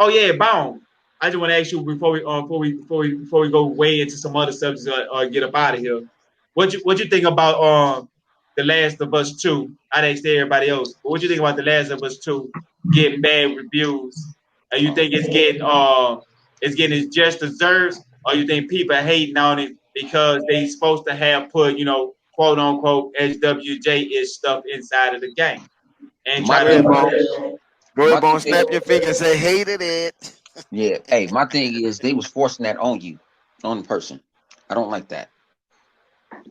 Oh yeah, Bone. I just want to ask you before we go way into some other subjects or get up out of here. What you think about the Last of Us 2? I didn't say everybody else, but what you think about the Last of Us 2 getting bad reviews? And you think it's getting its just deserves, or you think people are hating on it because they supposed to have put, quote unquote SWJ ish stuff inside of the game and My try Go ahead, thing Bone. is, Go ahead, my Bone. thing, Snap your finger and say hated it. yeah. Hey, my thing is they was forcing that on you, on the person. I don't like that.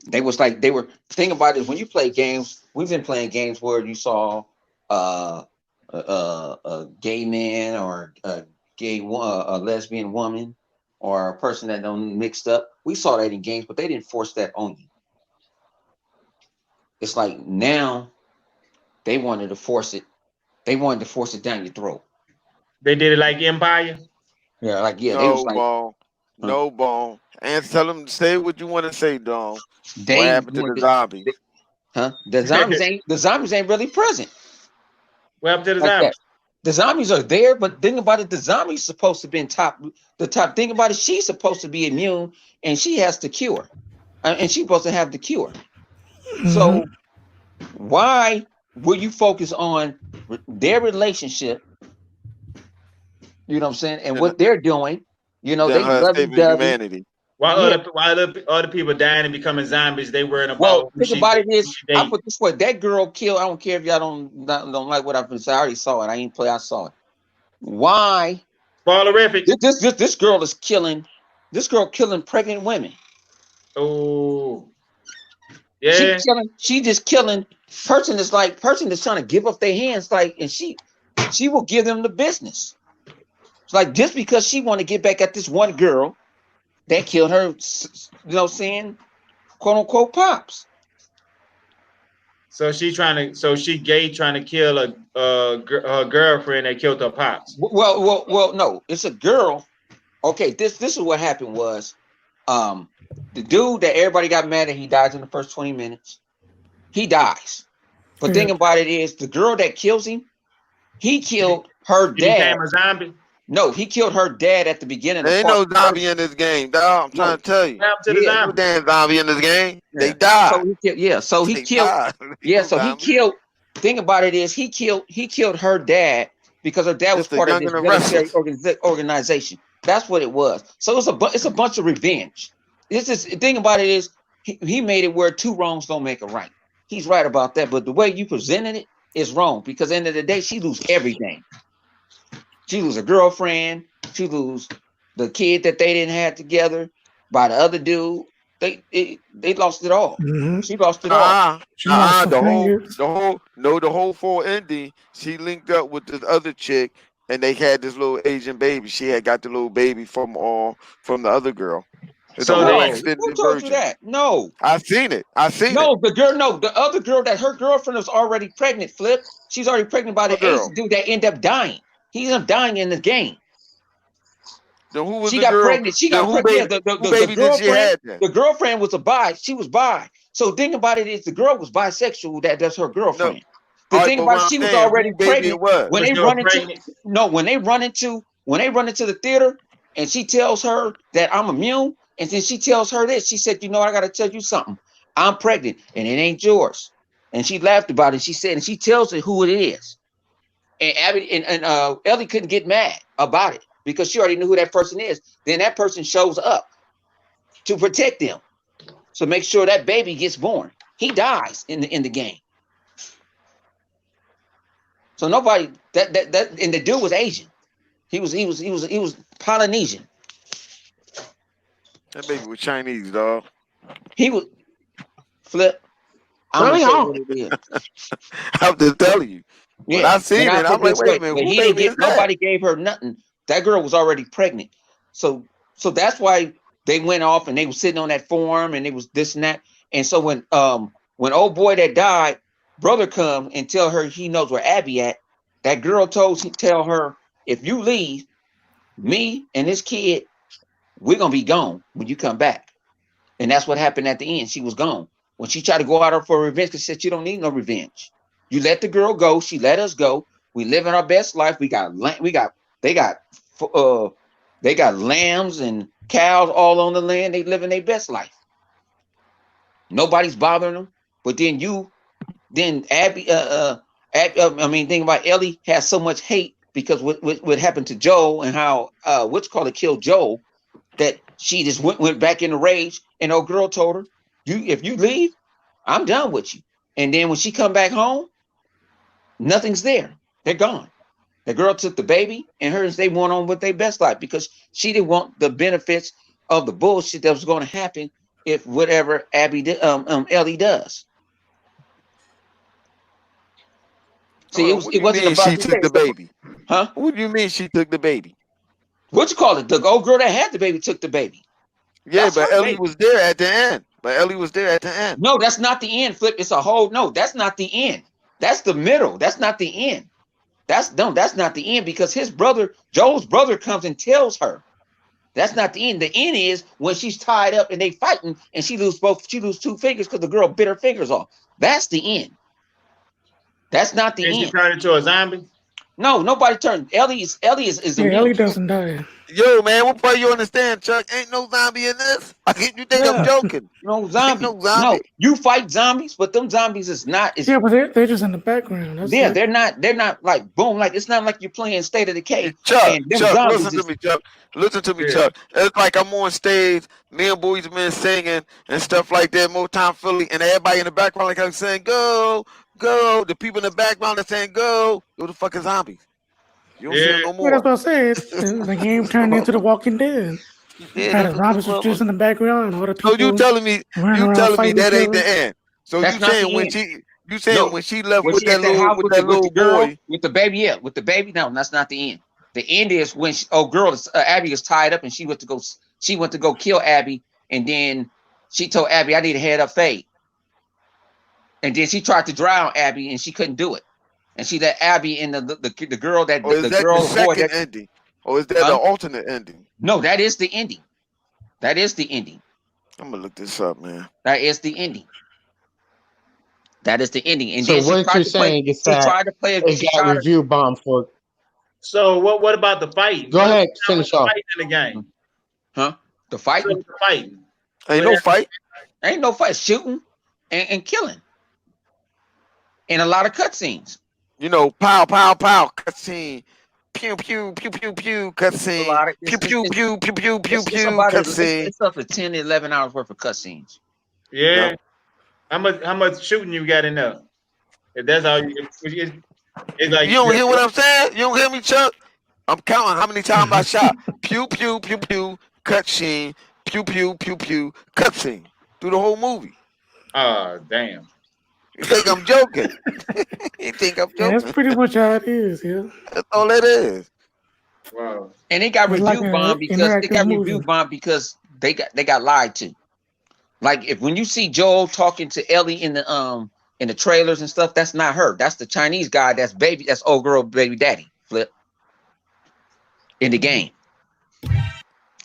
They was like they were. Thing about it is when you play games, we've been playing games where you saw uh a gay man or a lesbian woman or a person that don't mixed up. We saw that in games, but they didn't force that on you. It's like now they wanted to force it. They wanted to force it down your throat. they did it like Empire. Yeah, like yeah, they was No, like, Bone. huh, No, Bone. And tell them say what you want to say, Dom. What they happened to wanted the to, zombies? huh? The zombies ain't really present What happened to the like that. zombies? The zombies are there, but think about it. The zombie's supposed to be in top. The top thing about it, she's supposed to be immune, and she has the cure, and she's supposed to have the cure. Mm-hmm. So why will you focus on their relationship? You know what I'm saying, and Than, what they're doing. You know, than they her lovey saving dovey. humanity. Yeah. While other people dying and becoming zombies, they worrying Well, about who think she about it who is, she I date. put this way: that girl killed. I don't care if y'all don't like what I've been saying. I already saw it. I ain't play. I saw it. Why? Spoilerific. This girl is killing. This girl killing pregnant women. Oh yeah. She just killing person that's trying to give up their hands, like, and she will give them the business. It's like just because she want to get back at this one girl that killed her, saying, quote unquote, pops. So she gay trying to kill her girlfriend that killed her pops. Well, no, it's a girl. Okay, this is what happened was, the dude that everybody got mad at, he dies in the first 20 minutes. He dies. But Yeah. thing about it is, the girl that kills him, he killed her He dad. became a zombie. No, he killed her dad at the beginning of There ain't part no zombie first. in this game, dog. I'm trying No, to tell you. What happened to the yeah, Ain't no zombie? damn zombie in this game. They yeah. died. So he They killed. died. Ain't Yeah, no so he zombie. killed. Thing about it is, he killed her dad because her dad was It's the part of young this and the military restless. organization. That's what it was. So it's a bunch of revenge. This is the thing about it is, he made it where two wrongs don't make a right. He's right about that, but the way you presented it is wrong, because at the end of the day, she lose everything. She lose a girlfriend. She lose the kid that they didn't have together by the other dude. They lost it all. Mm-hmm. She lost it all. Uh-uh. She lost her fingers. The whole full ending, she linked up with this other chick and they had this little Asian baby. She had got the little baby from the other girl. It's the So whole they No, who extended told you version. that? No, I seen it. I seen it. no, the other girl, that her girlfriend was already pregnant. Flip, she's already pregnant by What the Asian girl? dude that ended up dying. He ended up dying in the game. Then who was She the got girl? pregnant. She Then got who pregnant. Yeah, baby who baby did she have then? the girlfriend was a bi. She was bi. So the thing about it is, the girl was bisexual. That's her No. girlfriend. The All right, thing but about what it, I'm she was saying, already who baby it pregnant was? when was they still run into pregnant. no when they run into the theater, and she tells her that I'm immune, and then she tells her this. She said, I got to tell you something. I'm pregnant, and it ain't yours. And she laughed about it. She said, and she tells her who it is. And Abby and Ellie couldn't get mad about it because she already knew who that person is. Then that person shows up to protect them, so make sure that baby gets born. He dies in the game. So nobody that and the dude was Asian. He was Polynesian. That baby was Chinese, dog. He was Flip. I'm gonna Early say on. what it is. I'm just telling you. When Yeah, I and seen I'll it, put I'm it like, this wait a way: minute, but who he didn't baby is get that? nobody gave her nothing. That girl was already pregnant. So that's why they went off and they were sitting on that forum and it was this and that. And so when old boy that died, brother come and tell her he knows where Abby at, that girl tell her, if you leave, me and this kid, we're gonna be gone when you come back. And that's what happened at the end. She was gone. When she tried to go out for revenge, she said, you don't need no revenge. You let the girl go. She let us go. We live in our best life. We got land. We got They got lambs and cows all on the land. They living their best life. Nobody's bothering them. But then Abby, think about Ellie has so much hate because what happened to Joel and how killed Joel, that she just went back in a rage. And old girl told her, if you leave, I'm done with you. And then when she come back home, nothing's there. They're gone. The girl took the baby, and they went on with their best life because she didn't want the benefits of the bullshit that was going to happen if whatever Ellie does. See, it wasn't about she took the baby. Huh? What do you mean she took the baby? What you call it? The old girl that had the baby took the baby. Yeah, That's but her Ellie baby. was there at the end. No, that's not the end, Flip. It's a whole no. That's not the end. That's the middle. That's not the end. That's not the end because Joel's brother, comes and tells her. That's not the end. The end is when she's tied up and they fighting and she lose 2 fingers because the girl bit her fingers off. That's the end. That's not the end. She turned into a zombie? No, nobody turned. Ellie is Ellie doesn't die. Yo, man, what part you understand, Chuck? Ain't no zombie in this. You think I'm joking? No zombie. Ain't no zombie. No, you fight zombies, but them zombies is not. Yeah, but they're just in the background. They're not like boom. Like it's not like you're playing State of Decay. Chuck, listen to me, Chuck. Listen to me, Yeah. Chuck. It's like I'm on stage, me and Boys Men singing and stuff like that, Motown Philly, and everybody in the background like I'm saying, go, go. The people in the background are saying, go. Yo, the fucking zombies. You don't see them no more. Well, that's what I said. The game turned into The Walking Dead. Yeah, The zombies was just in the background. All the people so you telling me that ain't the end? So That's you not saying the when end. when she left When with she at that the house little girl, boy with the baby, yeah, with the baby. No, that's not the end. The end is when Abby is tied up and she went to go kill Abby, and then she told Abby, I need a head up fade. And then she tried to drown Abby and she couldn't do it. And she let Abby and the girl that or is the that girl the second ending? Or is that the alternate ending? No, that is the ending. That is the ending. I'm gonna look this up, man. That is the ending. That is the ending. And So then what you're saying is that it got review bomb for. So what about the fight? Go ahead, finish off. Fight in the game. Huh? The fight? The fight. Ain't no fight. Ain't no fight. Shooting and killing. And a lot of cutscenes. You know, pow, pow, pow, cutscene. Pew, pew, pew, pew, pew, cutscene. Pew, pew, pew, pew, pew, pew, pew, cutscene. It's up to 10 to 11 hours worth of cutscenes. Yeah. How much shooting you got in there? If that's all it's like you don't hear what I'm saying? You don't hear me, Chuck? I'm counting how many times I shot. Pew, pew, pew, pew, cutscene. Pew, pew, pew, pew, cutscene. Through the whole movie. Oh, damn. You think I'm joking? You think I'm joking? That's pretty much how it is, yeah. That's all it is. Wow. And it got It's review like bomb an because they got lied to. Like when you see Joel talking to Ellie in the trailers and stuff, that's not her. That's the Chinese guy. That's old girl baby daddy. Flip in the game.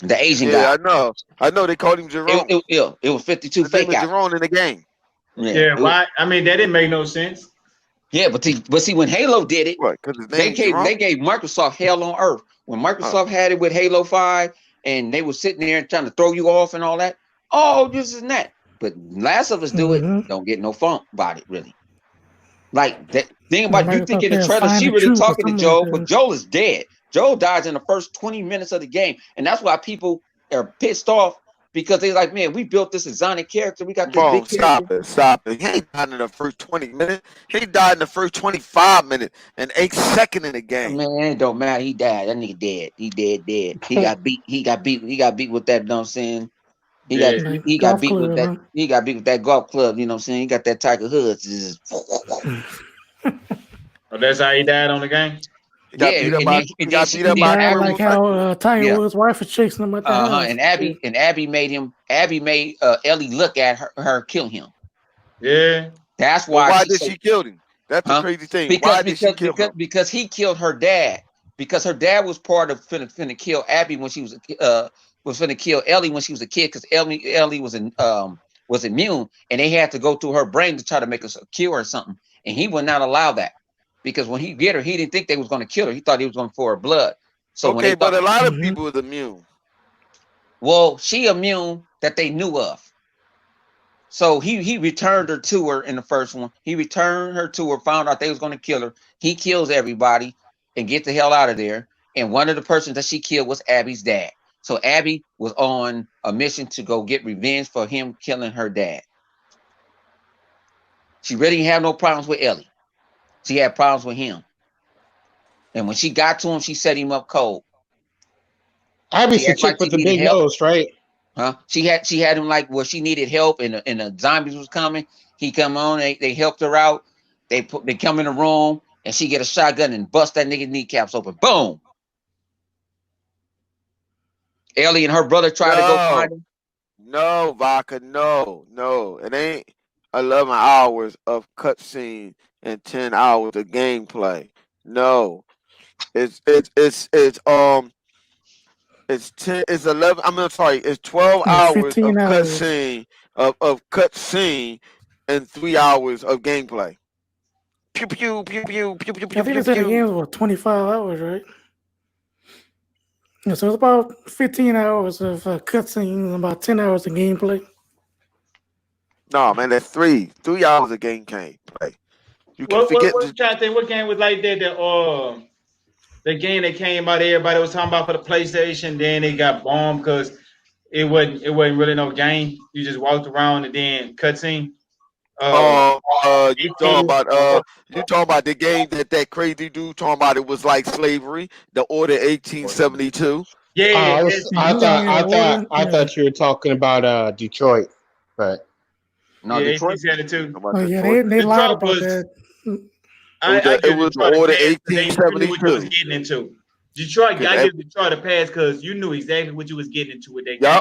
The Asian guy. Yeah, I know. They called him Jerome. It was 52 fake out. Jerome in the game. Yeah, why? I mean, that didn't make no sense. Yeah, but see, when Halo did it, what? They gave Microsoft hell on earth. When Microsoft had it with Halo 5, and they were sitting there trying to throw you off and all that. Oh, this and that. But Last of Us do it. Don't get no funk about it, really. Like that thing about you think in the trailer, she really talking to Joel, but Joel is dead. Joel dies in the first 20 minutes of the game, and that's why people are pissed off. Because they're like, man, we built this exotic character. We got this big character. Stop it. He ain't died in the first 20 minutes. He died in the first 25 minutes and 8 seconds in the game. Man, it don't matter. He died. That nigga dead. He dead. He got beat. He got beat with that, you know what I'm saying? He got beat with that. He got beat with that golf club, you know what I'm saying? He got that Tiger Hoods. Oh, that's how he died on the game? Like how Tiger Woods' wife was chasing him at the house. And Abby made Ellie look at her kill him. Yeah. That's why. Why did she kill him? That's the crazy thing. Why did she kill him? Because he killed her dad. Because her dad was part of finna kill Abby when she was finna kill Ellie when she was a kid. Because Ellie was immune, and they had to go through her brain to try to make a cure or something. And he would not allow that. Because when he get her, he didn't think they was going to kill her. He thought he was going for her blood. So when Okay, they but thought, a lot of people is immune. well, she immune that they knew of. So he returned her to her in the first one. He returned her to her, found out they was going to kill her. He kills everybody and get the hell out of there. And one of the persons that she killed was Abby's dad. So Abby was on a mission to go get revenge for him killing her dad. She really didn't have no problems with Ellie. She had problems with him. And when she got to him, she set him up cold. Abby's the chick with the big nose, right? Huh? She had him like where she needed help and the zombies was coming. He come on, they helped her out. They come in the room and she get a shotgun and bust that nigga kneecaps open. Boom. Ellie and her brother try to go find him. No, Vodka, no. It ain't 11 hours of cutscene and 10 hours of gameplay. No. It's 11. I'm sorry, it's 12 hours of 15 hours. cutscene and 3 hours of gameplay. Pew pew pew pew pew pew pew. I think they said the game was 25 hours, right? Yeah, so it's about 15 hours of cutscenes and about 10 hours of gameplay. No, man, that's 3 hours of gameplay. You can forget. What trying to think? What game was like that? The game that came out, everybody was talking about for the PlayStation. Then it got bombed because it wasn't really no game. You just walked around and then cutscene. You talking about the game that crazy dude talking about? It was like slavery. The Order 1872. Yeah, I thought you were talking about Detroit, but no, yeah, Detroit. 1872. Oh yeah, they lied about that. It was the Order 1872. Knew what you was getting into. Detroit, I give Detroit a pass because you knew exactly what you was getting into with that game.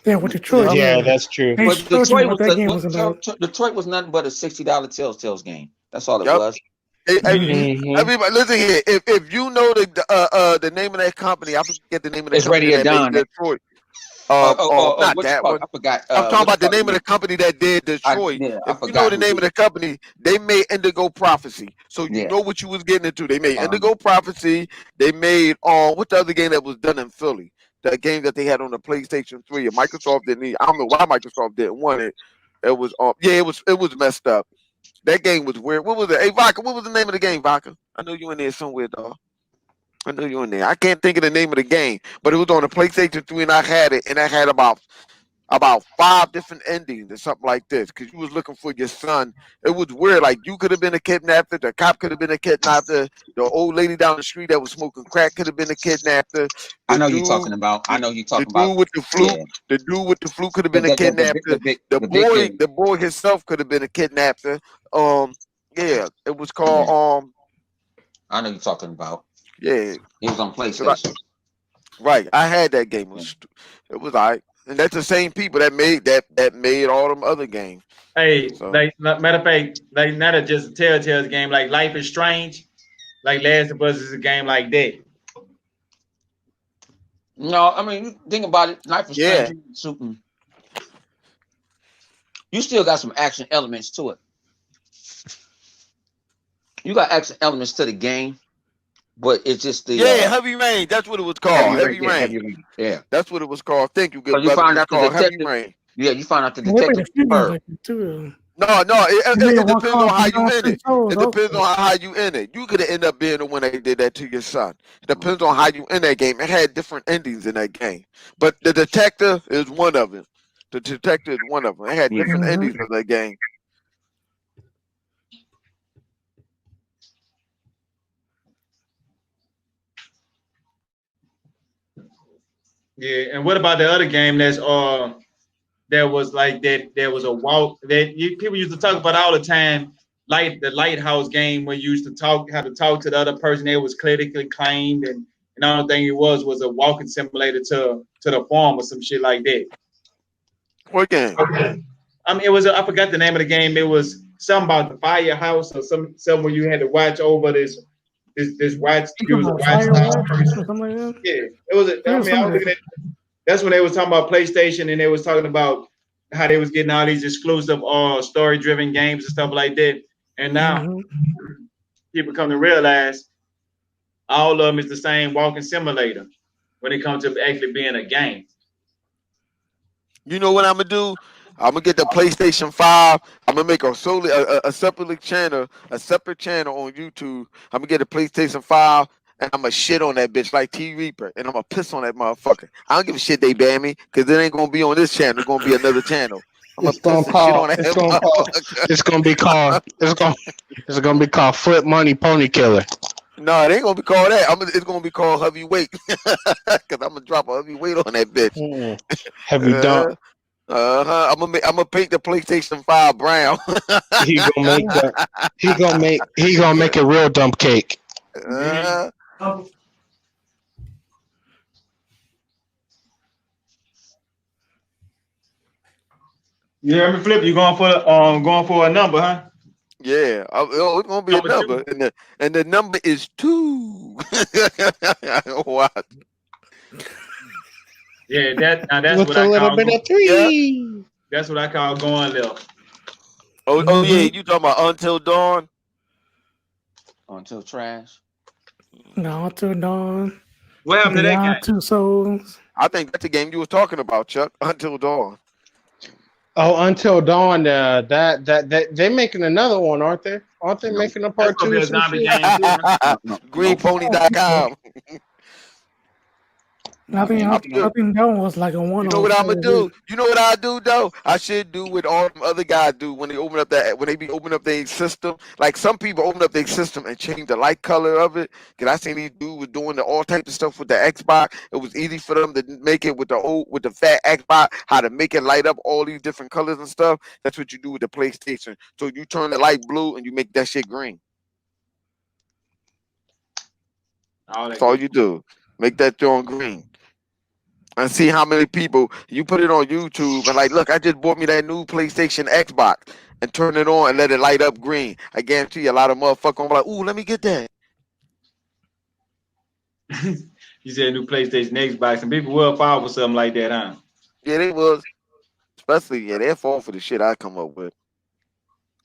Yeah, with Detroit. Yeah, that's true. But Detroit was nothing but a $60 Telltale's game. That's all it was. Everybody, listen here. If you know the name of that company, I forget the name of the company that made Detroit. Not that one. I forgot. I'm talking about the name of the company that did Detroit. If you know the name of the company, they made Indigo Prophecy. So you know what you was getting into. They made Indigo Prophecy. They made what the other game that was done in Philly? That game that they had on the PlayStation 3. And Microsoft didn't. I don't know why Microsoft didn't want it. It was it was messed up. That game was weird. What was it? Hey, Vodka, what was the name of the game, Vodka? I know you in there somewhere, dog. I know you in there. I can't think of the name of the game, but it was on the PlayStation 3, and I had it, and I had about 5 different endings or something like this, because you was looking for your son. It was weird. Like, you could have been a kidnapper, the cop could have been a kidnapper, the old lady down the street that was smoking crack could have been a kidnapper. I know you're talking about. The dude with the flute could have been a kidnapper. The boy himself could have been a kidnapper. Yeah, it was called I know you're talking about. Yeah, it was on PlayStation. Right, I had that game. It was all right. And that's the same people that made all them other games. Hey, like matter of fact, like not just a Telltale's game, like Life is Strange, like Last of Us is a game like that. No, I mean, think about it. Life is Strange, you still got some action elements to it. You got action elements to the game, but it's just the Heavy Rain. That's what it was called. Heavy Rain. Yeah, that's what it was called. Thank you. Good. So you find out the detective. Heavy Rain. Yeah, you find out the detective. No, it depends on how you in it. It depends on how you in it. You could end up being the one that did that to your son. It depends on how you in that game. It had different endings in that game, but the detective is one of them. The detective is one of them. It had different endings in that game. Yeah, and what about the other game that was like that? There was a walk that people used to talk about all the time, like the Lighthouse game where you used to have to talk to the other person that was clinically claimed, and the only thing it was a walking simulator to the farm or some shit like that. What game? I mean, it was I forgot the name of the game. It was something about the firehouse or something where you had to watch over this watch. It was a watch. Yeah, it was. I was looking at. That's when they was talking about PlayStation, and they was talking about how they was getting all these exclusive story-driven games and stuff like that. And now people come to realize all of them is the same walking simulator when it comes to actually being a game. You know what I'm gonna do? I'm gonna get the PlayStation 5. I'm gonna make a separate channel on YouTube. I'm gonna get a PlayStation 5 and I'm gonna shit on that bitch like T Reaper, and I'm gonna piss on that motherfucker. I don't give a shit they ban me because it ain't gonna be on this channel. It's gonna be another channel. I'm gonna It's piss gonna and shit on call. that It's gonna call. motherfucker. It's gonna be called. It's gonna be called Foot Money Pony Killer. No, it ain't gonna be called that. It's gonna be called heavyweight because I'm gonna drop a heavyweight on that bitch. Heavy dunk. I'm gonna paint the PlayStation 5 brown. He gonna make the. He gonna make a real dump cake. You hear me, Flip? You going for a number, huh? Yeah, it's gonna be a number, and the number is 2. What? Yeah, that's With what a I little call bit of 3. that's what I call going left. Oh yeah, you talking about Until Dawn? Until trash. No, Until Dawn. What happened to that Beyond game? Two Souls. I think that's the game you was talking about, Chuck. Until Dawn. Oh, Until Dawn. That they making another one, aren't they? Aren't they making a That's part gonna 2 be or a some zombie shit? game too, huh? Greenpony.com. I think that one was like a You one-off. know what I'm gonna do? You know what I do though? I should do what all them other guys do when they be opening up their system. Like some people open up their system and change the light color of it. Cause I seen these dudes was doing all types of stuff with the Xbox. It was easy for them to make it with the fat Xbox, how to make it light up all these different colors and stuff. That's what you do with the PlayStation. So you turn the light blue and you make that shit green. That's all you do. Make that joint green. And see how many people you put it on YouTube and like, look, I just bought me that new PlayStation Xbox and turn it on and let it light up green. I guarantee you a lot of motherfuckers gonna be like, ooh, let me get that. You said new PlayStation, Xbox, and people will fall for something like that, huh? Yeah, they was. Especially, they fall for the shit I come up with.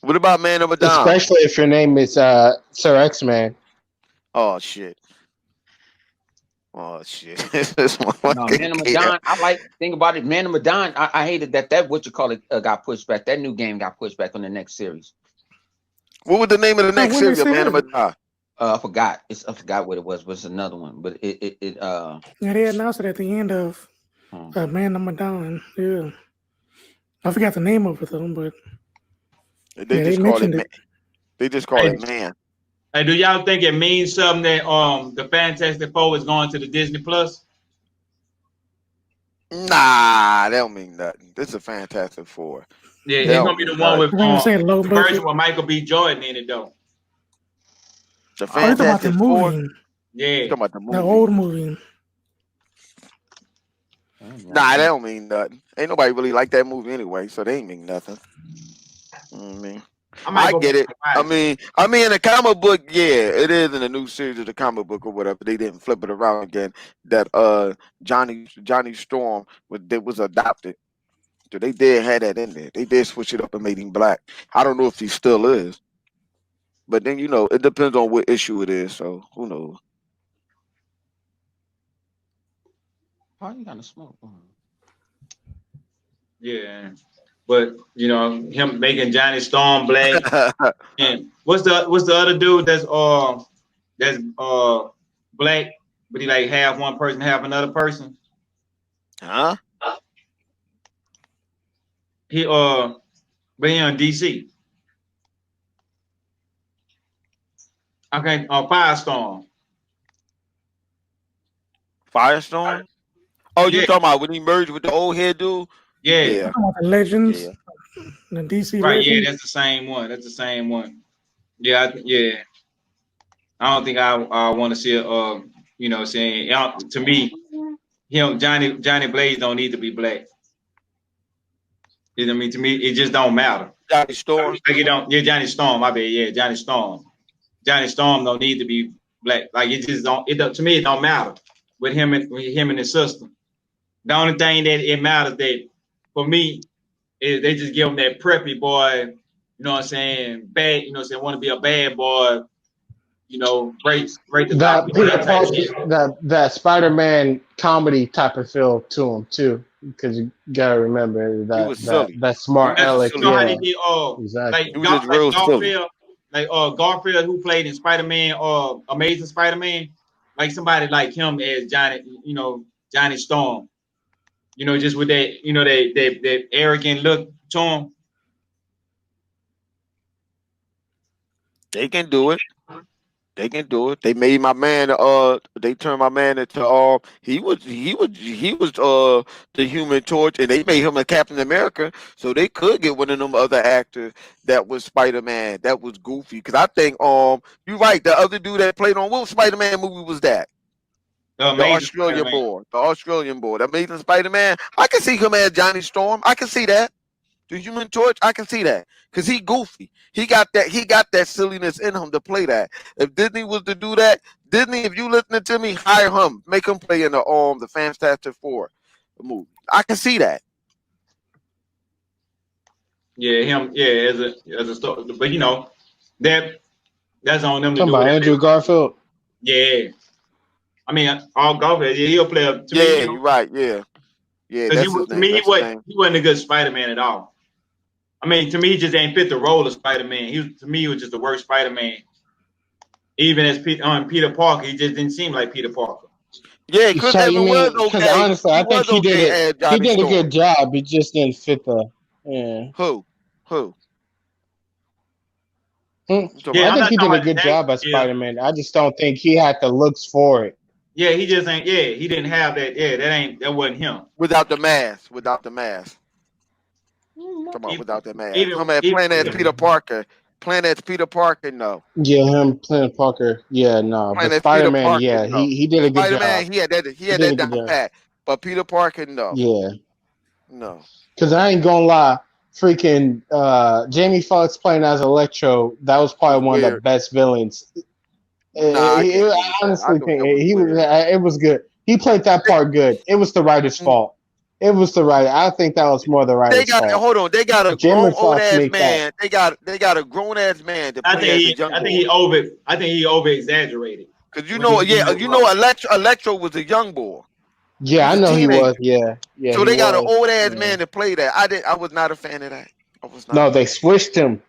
What about Man of Madonna? Especially if your name is Sir X-Man. Oh shit. Oh shit. No, Man of Madonna. Think about it. Man of Madonna. I hated that what you call it got pushed back. That new game got pushed back on the next series. What was the name of the next series of Man of Madonna? I forgot. I forgot what it was, but it's another one. But Yeah, they announced it at the end of Man of Madonna. Yeah. I forgot the name of it though, but They mentioned it. They just call it Man. Hey, do y'all think it means something that the Fantastic Four is going to the Disney Plus? Nah, that don't mean nothing. This is a Fantastic Four. Yeah, it's gonna be the one with the version with Michael B. Jordan in it though. The Fantastic Four. Yeah, you talking about the movie. The old movie. Nah, that don't mean nothing. Ain't nobody really like that movie anyway, so they ain't mean nothing. I get it. I mean, in the comic book, yeah, it is in the new series of the comic book or whatever. They didn't flip it around again. That Johnny Storm was adopted. So they did have that in there. They did switch it up and made him black. I don't know if he still is. But then it depends on what issue it is, so who knows. How you gonna smoke? Yeah. But him making Johnny Storm black. And what's the other dude that's black, but he like half one person, half another person? Huh? He but he on DC. Okay, Firestorm. Firestorm? Oh, you talking about when he merged with the old head dude? Yeah. The Legends. Yeah. The DC right, Legends. Yeah, that's the same one. Yeah, I don't think I want to see it. Saying to me, Johnny Blaze don't need to be black. You know what I mean? To me, it just don't matter. Johnny Storm. Like it don't. Yeah, Johnny Storm. My bad. Yeah, Johnny Storm. Johnny Storm don't need to be black. Like it just don't. To me, it don't matter with him and his sister. The only thing that it matters that for me is they just give him that preppy boy. You know what I'm saying? Bad. You know what I'm saying? Want to be a bad boy. break the That copy, Peter that type Parker, shit. that Spider-Man comedy type of feel to him too, because you gotta remember He that was silly. You smart He was know, Alex, you know silly. how yeah, they did exactly. He was just real silly. Garfield who played in Spider-Man Amazing Spider-Man, like somebody like him as Johnny Storm, just with that arrogant look to him. They can do it. They can do it. They made my man. They turned my man into. He was the Human Torch, and they made him a Captain America, so they could get one of them other actors that was Spider Man. That was goofy. Because I think you're right. The other dude that played on what Spider Man movie was that? The The Amazing Australian Spider-Man. boy. The Australian boy. The Amazing Spider Man. I can see him as Johnny Storm. I can see that. The Human Torch, I can see that because he goofy. He got that silliness in him to play that. If Disney was to do that, Disney, if you listening to me, hire him, make him play in the Fantastic Four movie. I can see that. Yeah, him. Yeah, as a story, but that's on them to Talking do about whatever. Andrew Garfield. Yeah, I mean, all Garfield. Yeah, he'll play to me. Yeah, you're right. Yeah, Because that's his to name. me, That's his name. he wasn't a good Spider-Man at all. I mean, to me, he just ain't fit the role of Spider-Man. To me, he was just the worst Spider-Man. Even as Peter Parker, he just didn't seem like Peter Parker. Yeah, Chris So you Evans was mean? Because okay. honestly, He I think was okay as he Johnny did a Storm. good job. He just didn't fit the. Yeah. Who? Hmm. Yeah, I I'm think not he did talking a about good that. job as Yeah, Spider-Man. I just don't think he had the looks for it. yeah, he just ain't. Yeah, he didn't have that. Yeah, that wasn't him. Without the mask. Come on, Even, without that mask. even, Come on, even playing as Peter Parker. Playing as Peter Parker, no. Yeah, him playing Parker. Yeah, no, Playing but as Peter Spider-Man, Parker, yeah, no. he did a good Spider job. Man, he had He did a that good down job. pat. But Peter Parker, no. Yeah, No. because I ain't gonna lie, freaking Jamie Foxx playing as Electro, that was Was probably one of the weird. best villains. Nah, I can't I agree with that. I honestly thought think that was he was. weird. It was good. He played that part good. It was the writer's fault. It was the writer. I think that was more the They writer's got fault. hold on. They got a Jamie grown old Foxx ass made that. man. They got a grown ass man to I play as the think young I think he boy. over exaggerated. Cause When he Electro was a young boy. He Yeah, was I a know he was. teenager. Yeah, So he they got an was. old ass Yeah. man to play that. I was not a fan of that. I was not. No, they switched him.